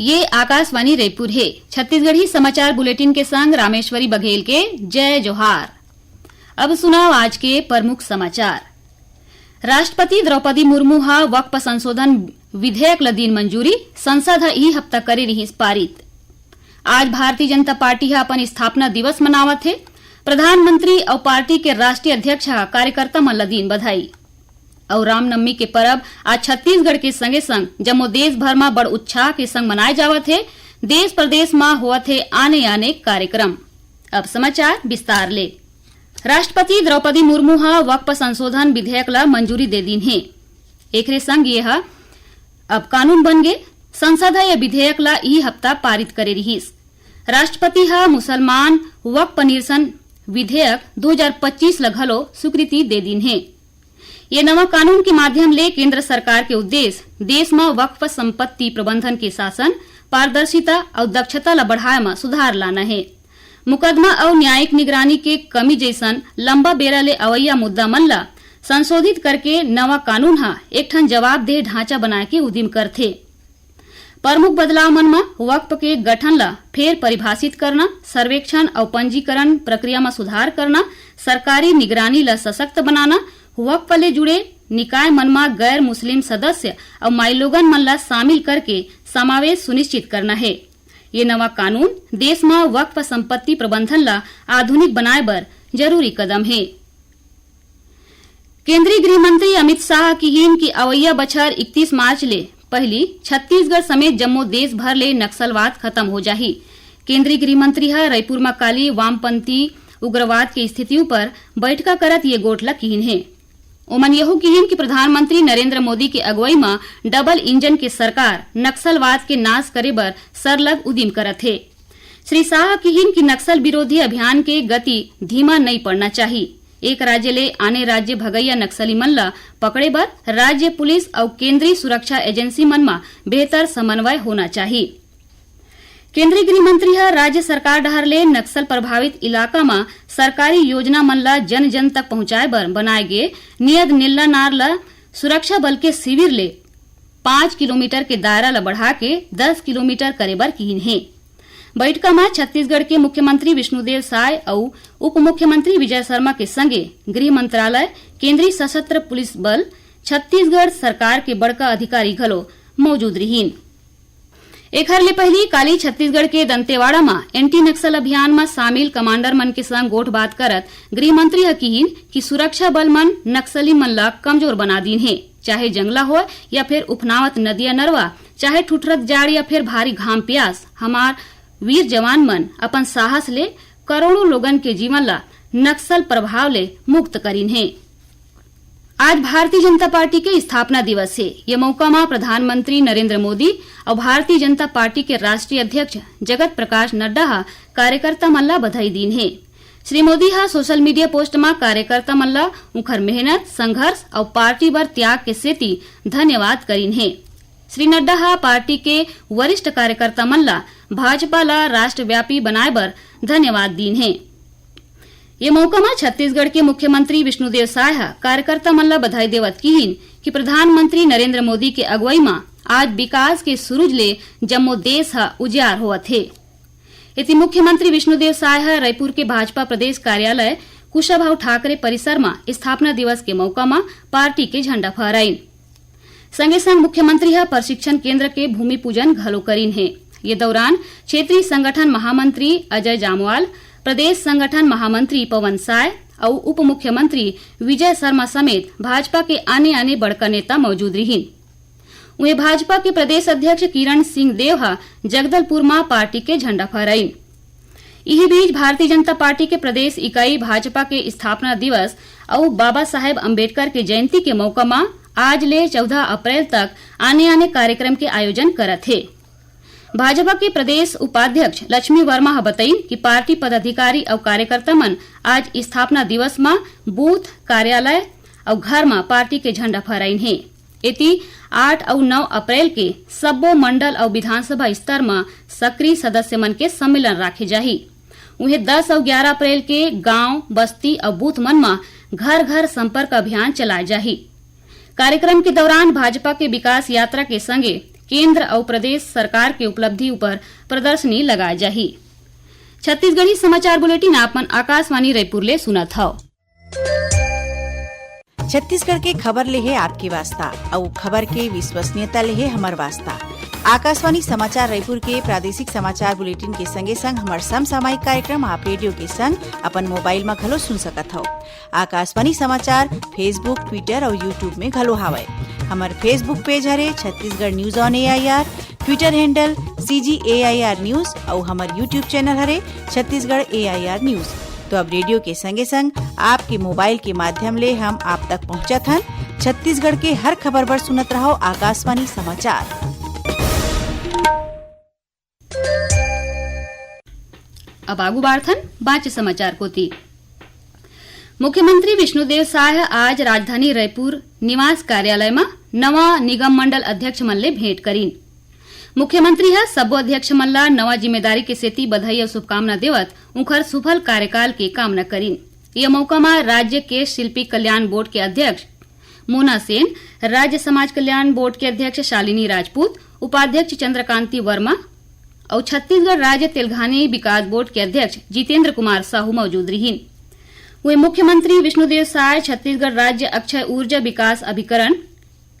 ये आकाशवाणी रायपुर है। छत्तीसगढ़ी समाचार बुलेटिन के संग रामेश्वरी बघेल के जय जोहार। अब सुनाओ आज के प्रमुख समाचार। राष्ट्रपति द्रौपदी मुर्मू हा वक्फ संशोधन विधेयक ल दीन मंजूरी, संसद ह ई हफ्ता करे रहिस पारित। आज भारतीय जनता पार्टी हा अपन स्थापना दिवस मनावत है। प्रधानमंत्री और पार्टी के राष्ट्रीय अध्यक्ष हा कार्यकर्ता मन ल दीन बधाई। और रामनवमी के पर्व आज छत्तीसगढ़ के संगे संग जम्मो देश भर में बड़ उत्साह के संग मनाए जावत है। देश प्रदेश में होवत है आने आने कार्यक्रम। अब समाचार विस्तार ले। राष्ट्रपति द्रौपदी मुर्मू हा वक्फ संशोधन विधेयक ला मंजूरी दे दीन है। एकरे संग ये हा अब कानून बन गे। संसद हा यह विधेयक ला ई हफ्ता पारित करे रहिस। राष्ट्रपति हा मुसलमान वक्फ निरसन विधेयक 2025 ला घलो स्वीकृति दे दीन है। ये नवा कानून के माध्यम ले केंद्र सरकार के उद्देश्य देश में वक्फ संपत्ति प्रबंधन के शासन, पारदर्शिता और दक्षता ला बढ़ाए में सुधार लाना है। मुकदमा और न्यायिक निगरानी के कमी जैसन लंबा बेरा ले अवैया मुद्दा मन ला संशोधित करके नवा कानून हा एक ठन जवाबदेह ढांचा बनाए के उद्यम करथे। प्रमुख बदलाव मन में वक्फ के गठन ला फेर परिभाषित करना, सर्वेक्षण और पंजीकरण प्रक्रिया में सुधार करना, सरकारी निगरानी ला सशक्त बनाना, वक्फ ले जुड़े निकाय मन में गैर मुस्लिम सदस्य और माइलोगन मन ला शामिल करके समावेश सुनिश्चित करना है। ये नवा कानून देश में वक्फ संपत्ति प्रबंधन ला आधुनिक बनाए बर जरूरी कदम है। केंद्रीय गृह मंत्री अमित शाह की हिन की अवैया बछर 31 मार्च ले पहली छत्तीसगढ़ समेत जम्मो देश भर ले नक्सलवाद खत्म हो जाही। केंद्रीय गृह मंत्री हा रायपुर में काली वामपंथी उग्रवाद की स्थितियों पर बैठका करत ये गोठला कीन है। ओमन यहू कीन की प्रधानमंत्री नरेंद्र मोदी के अगुवाई में डबल इंजन के सरकार नक्सलवाद के नाश करे बर सरलग उद्यम करत है। श्री शाह कीन की नक्सल विरोधी अभियान के गति धीमा नहीं पड़ना चाहिए। एक राज्य ले आने राज्य भगैया नक्सली मन ला पकड़े बर राज्य पुलिस और केंद्रीय सुरक्षा एजेंसी मन में बेहतर समन्वय होना चाहिए। केंद्रीय गृह मंत्री हा राज्य सरकार डहर ले नक्सल प्रभावित इलाका में सरकारी योजना मन ला जन जन तक पहुंचाए बर बनाए गे नियत नीला नार ला सुरक्षा बल के शिविर ले 5 किलोमीटर के दायरा ला बढ़ा के 10 किलोमीटर करे बर कीन है। बैठका में छत्तीसगढ़ के मुख्यमंत्री विष्णुदेव साय और उप मुख्यमंत्री विजय शर्मा के संगे गृह मंत्रालय, केंद्रीय सशस्त्र पुलिस बल, छत्तीसगढ़ सरकार के बड़का अधिकारी घलो मौजूद रहीन। एक हर ले पहली काली छत्तीसगढ़ के दंतेवाड़ा में एंटी नक्सल अभियान में शामिल कमांडर मन के संग गोठ बात करत गृह मंत्री हकीन की सुरक्षा बल मन नक्सली मन ला कमजोर बना दीन है। चाहे जंगला हो या फिर उफनावत नदिया नरवा, चाहे ठुठरत जाड़ या फिर भारी घाम प्यास, हमार वीर जवान मन अपन साहस ले करोड़ों लोगन के जीवन ला नक्सल प्रभाव ले मुक्त करीन है। आज भारतीय जनता पार्टी के स्थापना दिवस है। ये मौका में प्रधानमंत्री नरेंद्र मोदी और भारतीय जनता पार्टी के राष्ट्रीय अध्यक्ष जगत प्रकाश नड्डा हा कार्यकर्ता मन ला बधाई दीन है। श्री मोदी हा सोशल मीडिया पोस्ट में कार्यकर्ता मन ला उखर मेहनत, संघर्ष और पार्टी बर त्याग के सेती धन्यवाद करीन है। श्री नड्डा हा पार्टी के वरिष्ठ कार्यकर्ता मन ला भाजपा ला राष्ट्रव्यापी बनाए बर धन्यवाद दीन है। ये मौका में छत्तीसगढ़ के मुख्यमंत्री विष्णुदेव साय कार्यकर्ता मन ला बधाई देवत कीन कि प्रधानमंत्री नरेंद्र मोदी के अगुवाई में आज विकास के सूरज ले जम्मो देश हा उजियार होवत है। इति मुख्यमंत्री विष्णुदेव साय रायपुर के भाजपा प्रदेश कार्यालय कुशाभाऊ ठाकरे परिसर में स्थापना दिवस के मौका में पार्टी के झंडा फहराइन। संगे संग मुख्यमंत्री हा प्रशिक्षण केंद्र के भूमि पूजन घलो करीन है। ये दौरान क्षेत्रीय संगठन महामंत्री अजय जामवाल, प्रदेश संगठन महामंत्री पवन साय और उप मुख्यमंत्री विजय शर्मा समेत भाजपा के आने आने बड़का नेता मौजूद रहीन। उन्हें भाजपा के प्रदेश अध्यक्ष किरण सिंह देव हा जगदलपुर में पार्टी के झंडा फहराइन। इसी बीच भारतीय जनता पार्टी के प्रदेश इकाई भाजपा के स्थापना दिवस और बाबा साहेब अम्बेडकर के जयंती के मौका में आज ले 14 अप्रैल तक आने आने कार्यक्रम के आयोजन करत है। भाजपा के प्रदेश उपाध्यक्ष लक्ष्मी वर्मा बताइन कि पार्टी पदाधिकारी और कार्यकर्ता मन आज स्थापना दिवस में बूथ, कार्यालय और घर में पार्टी के झंडा फहराइन है। इति 8 और 9 अप्रैल के सब्बो मंडल और विधानसभा स्तर में सक्रिय सदस्य मन के सम्मेलन राखे जाही। उन्हें 10 और 11 अप्रैल के गांव, बस्ती और बूथ मन में घर घर संपर्क अभियान चलाए जाही। कार्यक्रम के दौरान भाजपा के विकास यात्रा के संगे केंद्र और प्रदेश सरकार के उपलब्धि ऊपर प्रदर्शनी लगाए जाही। छत्तीसगढ़ी समाचार बुलेटिन आपन आकाशवाणी रायपुर ले सुनत हव। छत्तीसगढ़ के खबर ले है आपके वास्ता और खबर के विश्वसनीयता ले है हमार वास्ता। आकाशवाणी समाचार रायपुर के प्रादेशिक समाचार बुलेटिन के संगे संग हमार समसामयिक कार्यक्रम आप रेडियो के संग अपन मोबाइल में घलो सुन सकत हो। आकाशवाणी समाचार फेसबुक, ट्विटर और यूट्यूब में घलो हावय। हमार फेसबुक पेज हरे Chhattisgarh news on AIR, Twitter handle CGAIR news और हमार यूट्यूब चैनल हरे छत्तीसगढ़ AIR न्यूज। तो अब रेडियो के संगे संग आपके मोबाइल के माध्यम ले हम आप तक पहुंचत हन। छत्तीसगढ़ के हर खबर पर सुनत रहो आकाशवाणी समाचार। अब आगू बाढ़थन बाँचे समाचार कोती। मुख्यमंत्री विष्णुदेव साय आज राजधानी रायपुर निवास कार्यालय में नवा निगम मंडल अध्यक्ष मन ले भेंट करीन। मुख्यमंत्री ह सब्बो अध्यक्ष मन ला नवा जिम्मेदारी के सेती बधाई और शुभकामना देवत उनकर सफल कार्यकाल के कामना करीन। यह मौका में राज्य के शिल्पी कल्याण बोर्ड के अध्यक्ष मोना सेन, राज्य समाज कल्याण बोर्ड के अध्यक्ष शालिनी राजपूत, उपाध्यक्ष चंद्रकांति वर्मा और छत्तीसगढ़ राज्य तेलघानी विकास बोर्ड के अध्यक्ष जितेंद्र कुमार साहू मौजूद रहीन। वे मुख्यमंत्री विष्णुदेव साय छत्तीसगढ़ राज्य अक्षय ऊर्जा विकास अभिकरण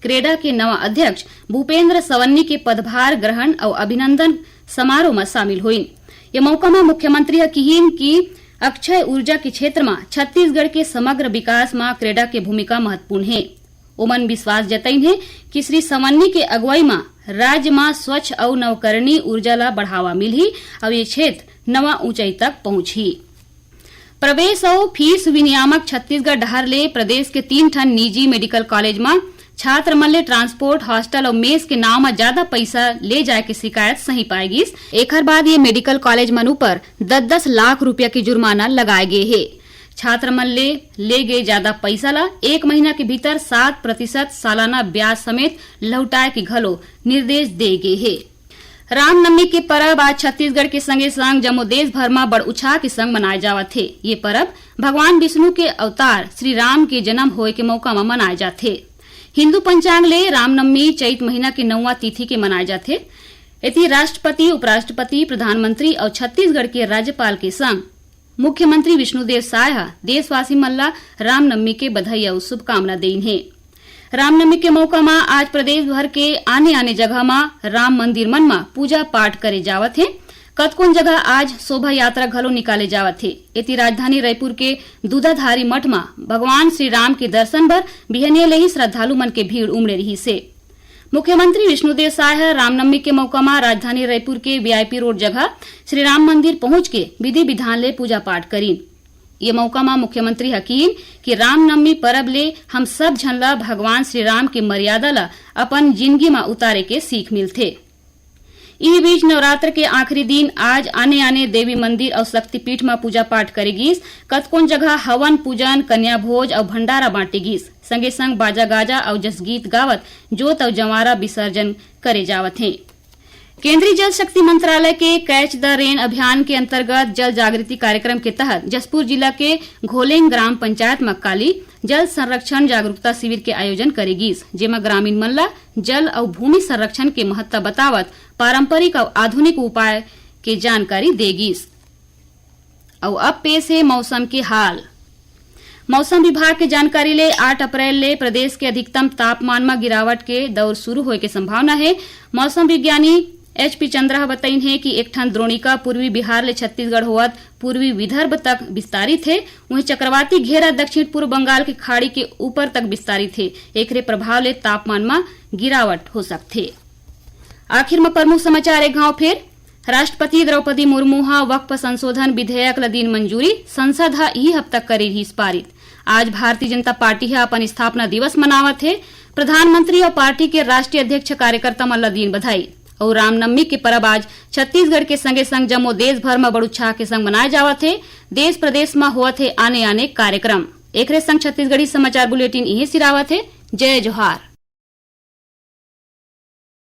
क्रेडा के नवा अध्यक्ष भूपेंद्र सवन्नी के पदभार ग्रहण और अभिनंदन समारोह में शामिल हुई। यह मौका में मुख्यमंत्री कहिन कि अक्षय ऊर्जा के क्षेत्र में छत्तीसगढ़ के समग्र विकास में क्रेडा के भूमिका महत्वपूर्ण है। उमन विश्वास जतईन है कि श्री सवन्नी के अगुवाई में राज्य में स्वच्छ और नवकरणीय ऊर्जा ला बढ़ावा मिलही और ये क्षेत्र नवा ऊंचाई तक पहुंची। प्रवेश और फीस विनियामक छत्तीसगढ़ डहर ले प्रदेश के 3 ठन निजी मेडिकल कॉलेज में छात्र मन ले ट्रांसपोर्ट, हॉस्टल और मेस के नाम में ज्यादा पैसा ले जाए के शिकायत सही पाएगी। एकर बाद ये मेडिकल कॉलेज मन ऊपर 10-10 लाख रुपया के जुर्माना लगाए गए है। छात्र मन ले गए ज्यादा पैसा ला 1 महीना के भीतर 7% सालाना ब्याज समेत लौटाए के घलो निर्देश दे गए है। रामनवमी के पर्व आज छत्तीसगढ़ के संगे संग जम्मो देश भर में बड़ उत्साह के संग मनाए जावत है। ये पर्व भगवान विष्णु के अवतार श्री राम के जन्म होए के मौका में मनाए जाते। हिंदू पंचांग ले रामनवमी चैत महीना के 9वां तिथि के मनाए जाते। इति राष्ट्रपति, उपराष्ट्रपति, प्रधानमंत्री और छत्तीसगढ़ के राज्यपाल के संग मुख्यमंत्री विष्णुदेव साय देशवासी मन ला रामनवमी के बधाई और शुभकामना देइन है। रामनवमी के मौका में आज प्रदेश भर के आने जगह में राम मंदिर मन में पूजा पाठ करे जावत है। कतकोन जगह आज शोभा यात्रा घलो निकाले जावत है। इति राजधानी रायपुर के दूधाधारी मठ में भगवान श्री राम के दर्शन बर बिहनिया ले ही श्रद्धालु मन के भीड़ उमड़े रही से। मुख्यमंत्री विष्णुदेव साय रामनवमी के मौका में राजधानी रायपुर के VIP रोड जगह श्री राम मंदिर पहुंच के विधि विधान ले पूजा पाठ करीन। ये मौका में मुख्यमंत्री हकीन कि रामनवमी पर्व ले हम सब झन ला भगवान श्री राम के मर्यादा ला अपन जिंदगी में उतारे के सीख मिलथे। इस बीच नवरात्र के आखिरी दिन आज आने देवी मंदिर और शक्तिपीठ में पूजा पाठ करेगीस। कतकोन जगह हवन पूजन, कन्या भोज और भंडारा बांटेगीस। संगे संग बाजा गाजा और जसगीत गावत जोत और जंवारा विसर्जन करे जावत है। केंद्रीय जल शक्ति मंत्रालय के कैच द रेन अभियान के अंतर्गत जल जागृति कार्यक्रम के तहत जसपुर जिला के घोलेंग ग्राम पंचायत में काली जल संरक्षण जागरूकता शिविर के आयोजन करेगी, जेमा ग्रामीण मन ला जल और भूमि संरक्षण के महत्व बतावत पारंपरिक और आधुनिक उपाय के जानकारी देगी। और अब पेश है मौसम के हाल। मौसम विभाग के जानकारी ले 8 अप्रैल ले प्रदेश के अधिकतम तापमान में गिरावट के दौर शुरू होए के संभावना है। मौसम विज्ञानी HP चंद्रा बताइन है कि एक ठन द्रोणिका पूर्वी बिहार ले छत्तीसगढ़ होवत पूर्वी विदर्भ तक विस्तारित है। वहीं चक्रवाती घेरा दक्षिण पूर्व बंगाल की खाड़ी के ऊपर तक विस्तारित है। एकरे प्रभाव ले तापमान में गिरावट हो सकथे। आखिर में प्रमुख समाचार एक गांव फिर। राष्ट्रपति द्रौपदी मुर्मू वक्फ संशोधन विधेयक ला दिन मंजूरी, संसद ही हफ्ता करे ही पारित। आज भारतीय जनता पार्टी अपन स्थापना दिवस मनावत है। प्रधानमंत्री और पार्टी के राष्ट्रीय अध्यक्ष कार्यकर्ता मन ला दिन बधाई। और रामनवमी के पर्व आज छत्तीसगढ़ के संगे संग जम्मो देश भर में बड़ उत्साह के संग मनाए जावत है। देश प्रदेश में होवत है आने कार्यक्रम। एकरे संग छत्तीसगढ़ी समाचार बुलेटिन यही सिरावत है। जय जोहार।